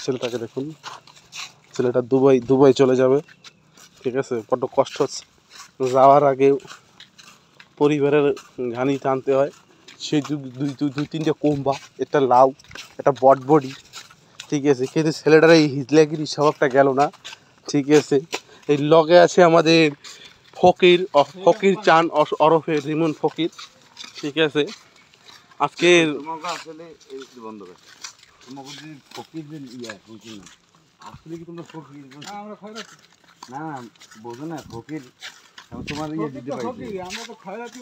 ছেলেটাকে দেখুন, ছেলেটা দুবাই চলে যাবে, ঠিক আছে। বড্ড কষ্ট হচ্ছে, যাওয়ার আগে পরিবারের ঘানি টানতে হয়। সেই দুই তিনটে কোম্বা, একটা লাউ, একটা বটবডি, ঠিক আছে। কিন্তু ছেলেটার এই হিজলাগিরি স্বভাবটা গেল না, ঠিক আছে। এই লগে আছে আমাদের ফকির চান ওরফে রিমন ফকির, ঠিক আছে। আজকে আসলে বন্ধ করে তোমাকে যদি ফকির আসলে কি তোমরা ফকির না বোঝো না ফকির তোমার দিতে পারি আমরা তো খয়রাতি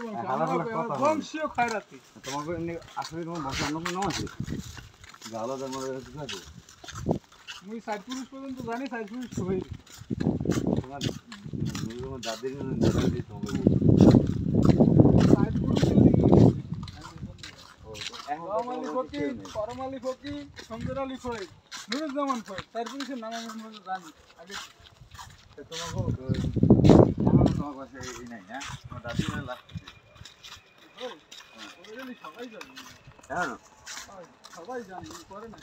বংশীয় খয়রাতি তোমাকে আসলে তোমার বংশ অন্য কোনো নাম আছে গাওলা জন্ম আছে মুই সাইড পুরুষ পর্যন্ত জানি সাইড পুরুষ হই তোমার দাদির দাদি তোমাকে সাইড পুরুষ পরমালি ফকির সমজর আলী ফকির নুরুজ্জামান ফকির সাইড পুরুষের নাম আমি জানি আগে তোমাকে তোমার কাছে এই নাই হ্যাঁ তোমার দাদি সবাই জানি হ্যাঁ সবাই জানি করে না